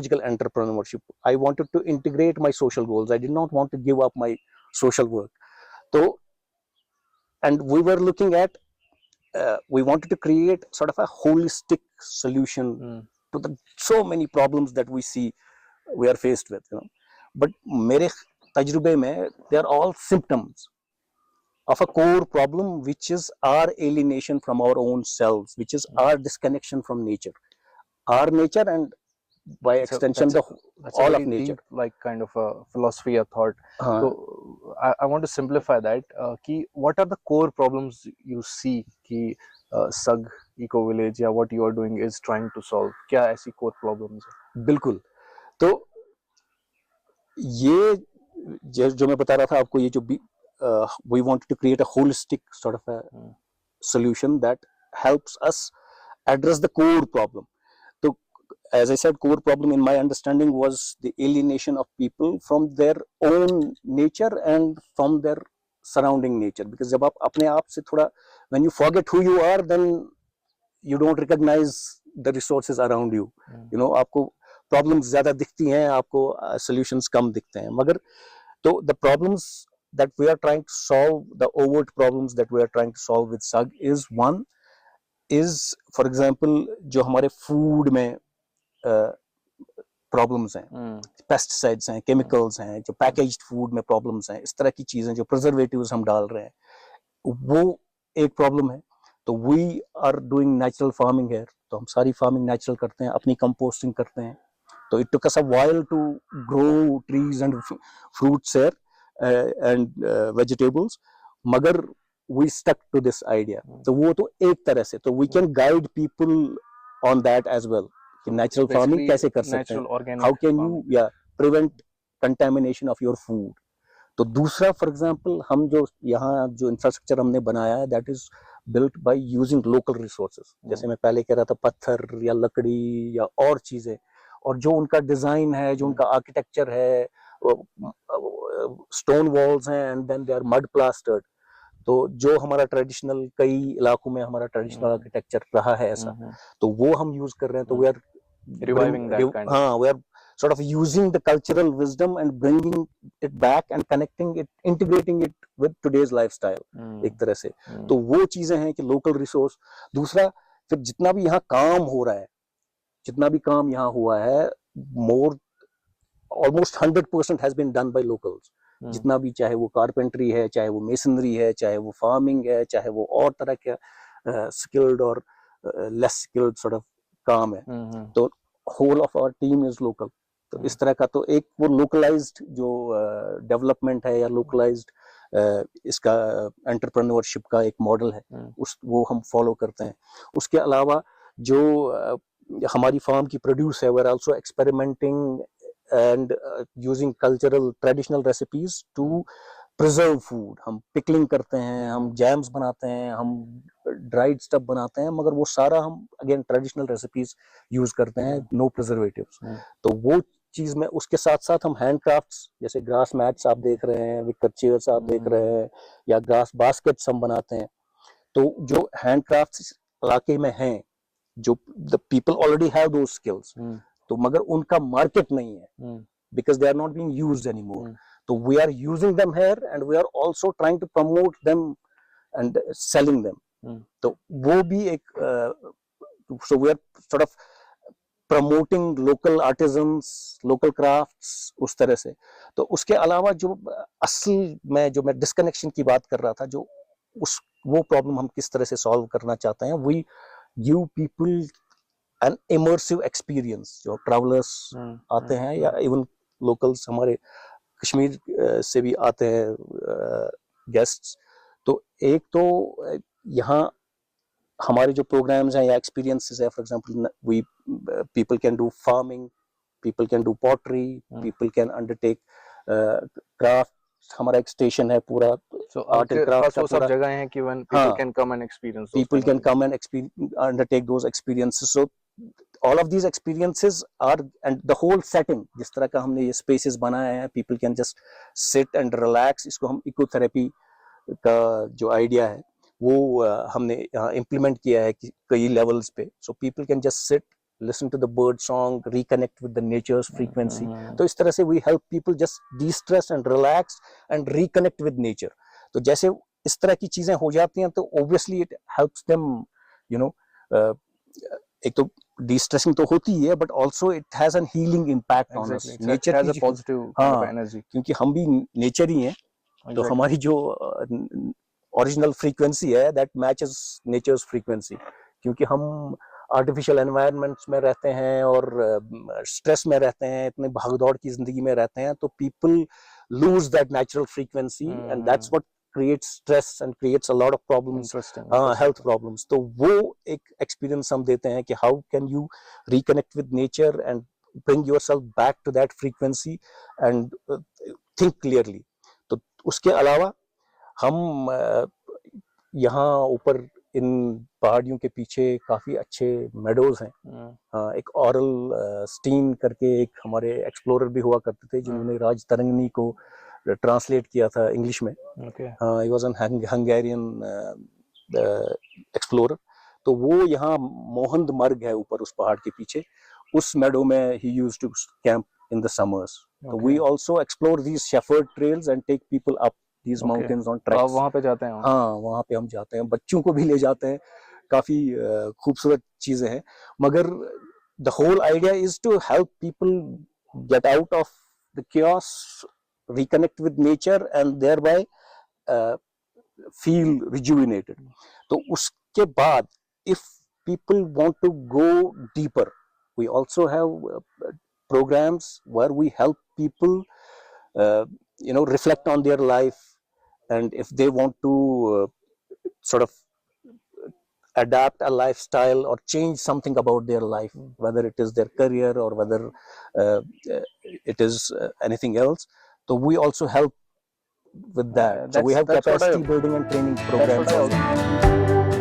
ecological entrepreneurship. I wanted to integrate my social goals. I did not want to give up my social work. So, and we were looking at, we wanted to create sort of a holistic solution to the so many problems that we see, we are faced with, you know. But मेरे तजुर्बे में, they are all symptoms of a core problem, which is our alienation from our own selves, which is our disconnection from nature, and by extension that's all a of very nature. deep, like, kind of a philosophy or thought. So I want to simplify that. Ki what are the core problems you see कि SUG Eco Village या what you are doing is trying to solve? क्या ऐसी core problems है? बिल्कुल. तो ये जो मैं बता रहा था आपको, ये जो we wanted to create a holistic sort of a solution that helps us address the core problem. So, as I said, core problem in my understanding was the alienation of people from their own nature and from their surrounding nature. Because जब आप अपने आप से थोड़ा, when you forget who you are, then you don't recognize the resources around you. You know, आपको problems ज़्यादा दिखती हैं, आपको solutions कम दिखते हैं. मगर तो the problems that we are trying to solve, the overt problems that we are trying to solve with SUG is, one is, for example, जो हमारे food में प्रॉब्लम्स हैं, पेस्टिसाइड्स हैं, केमिकल्स हैं, जो पैकेज्ड फूड में प्रॉब्लम्स हैं, इस तरह की चीजें, जो प्रिजर्वेटिव्स हम डाल रहे हैं, वो एक प्रॉब्लम है. तो we are doing natural farming है, तो हम सारी फार्मिंग नेचुरल करते हैं, अपनी कंपोस्टिंग करते हैं. तो it took us a while to grow trees and fruits here and vegetables, मगर we stuck to this idea. तो वो तो एक तरह से, तो we can guide people on that as well कि नेचुरल फार्मिंग कैसे कर सकते हैं, how can you prevent contamination of your food. तो दूसरा, फॉर एग्जांपल, हम जो यहाँ जो इंफ्रास्ट्रक्चर हमने बनाया है, that is built by using local resources. जैसे मैं पहले कह रहा था, पत्थर या लकड़ी या और चीजें, और जो उनका डिजाइन है, जो उनका आर्किटेक्चर है, स्टोन वॉल्स हैं and then they are mud plastered. तो जो हमारा ट्रेडिशनल, कई इलाकों में हमारा ट्रेडिशनल आर्किटेक्चर रहा है ऐसा, तो वो हम यूज कर रहे हैं. तो we are reviving that kind of, we are sort of using the cultural wisdom and bringing it back and connecting it, integrating it with today's lifestyle एक तरह से. तो वो चीजें हैं कि local resource. दूसरा, फिर जितना भी यहाँ काम हो रहा है, जितना भी काम यहाँ हुआ है, more almost 100% has been done by locals. जितना भी, चाहे वो कारपेंट्री है, चाहे वो मेसनरी है, चाहे वो फार्मिंग है, चाहे वो और तरह का स्किल्ड और लेस स्किल्ड सॉर्ट ऑफ काम है, तो whole of our team is local. तो इस तरह का, तो एक वो लोकलाइज्ड जो डेवलपमेंट है या लोकलाइज्ड इसका एंटरप्रेन्योरशिप का एक मॉडल है, वो हम फॉलो करते हैं. उसके अलावा जो हमारी फार्म की प्रोड्यूस है, we are also experimenting and using cultural traditional recipes to preserve food. हम पिकलिंग करते हैं, हम जैम्स बनाते हैं, हम ड्राइड स्टफ बनाते हैं, मगर वो सारा हम अगेन ट्रेडिशनल रेसिपीज यूज करते हैं, नो प्रिजर्वेटिव्स. तो वो चीज में, उसके साथ साथ हम हैंडक्राफ्ट्स, जैसे ग्रास मैट्स आप देख रहे हैं, विकर चेयर्स आप देख रहे हैं, या ग्रास बास्केट्स हम बनाते हैं. तो जो हैंडक्राफ्ट्स इलाके में हैं, जो the people already have those skills, तो मगर उनका मार्केट नहीं है, because they are not being used anymore. तो we are using them here and we are also trying to promote them and selling them. तो वो भी एक, so we are sort of promoting local artisans, local crafts, उस तरह से. तो उसके अलावा जो असल में, जो मैं डिस्कनेक्शन की बात कर रहा था, जो वो प्रॉब्लम हम किस तरह से सॉल्व करना चाहते हैं, we give people an immersive experience. जो ट्रैवलर्स आते हैं, या इवन लोकल्स हमारे कश्मीर से भी आते हैं गेस्ट्स, तो एक तो यहाँ हमारे जो प्रोग्राम्स हैं या एक्सपीरियंसेस है, for example, we people can do farming, people can do pottery, people can undertake craft. हमारा एक स्टेशन है पूरा, so आर्ट एंड क्राफ्ट, वो सब जगह हैं कि when people can come and experience, people can come and undertake those experiences. So all of these experiences are, and the whole setting, जिस तरह का हमने ये spaces बनाए हैं, people can just sit and relax. इसको हम इकोथेरेपी का जो आइडिया है, वो हमने यहाँ इम्प्लीमेंट किया है कई लेवल्स पे. So people can just sit listen to the bird song, reconnect with the nature's frequency. तो इस तरह से we help people just de-stress and relax and reconnect with nature. तो जैसे इस तरह की चीजें हो जाती हैं तो obviously it helps them, you know, एक तो de-stressing तो होती है, but also it has an healing impact on us. Nature has a positive kind of energy. क्योंकि हम भी नेचर ही हैं, तो हमारी जो ओरिजिनल फ्रीक्वेंसी है that matches nature's frequency. क्योंकि हम आर्टिफिशियल एनवायरनमेंट्स में रहते हैं और स्ट्रेस में रहते हैं, इतने भागदौड़ की जिंदगी में रहते हैं, तो people lose that natural frequency and that's what creates stress and creates a lot of problems, health problems. तो वो एक experience हम देते हैं कि how can you reconnect with nature and bring yourself back to that frequency and think clearly. तो उसके अलावा हम यहाँ ऊपर इन पहाड़ियों के पीछे काफी अच्छे मेडोज हैं. एक ऑरल स्टीन करके एक हमारे एक्सप्लोरर भी हुआ करते थे जिन्होंने राज तरंगनी को ट्रांसलेट किया था इंग्लिश में. He was an Hungarian explorer. तो वो यहाँ मोहंद मर्ग है ऊपर उस पहाड़ के पीछे, उस मेडो में ही used to camp in the summers. तो we also explore these shepherd trails and take people up these mountains on treks. वहाँ पे जाते हैं. हाँ, वहाँ पे हम जाते हैं, बच्चों को भी ले जाते हैं. काफी खूबसूरत चीजें हैं, मगर the whole idea is to help people get out of the chaos, reconnect with nature and thereby feel rejuvenated. तो उसके बाद if people want to go deeper, we also have programs where we help people reflect on their life, and if they want to sort of adapt a lifestyle or change something about their life, whether it is their career or whether it is anything else, so we also help with that. So we have capacity building and training programs.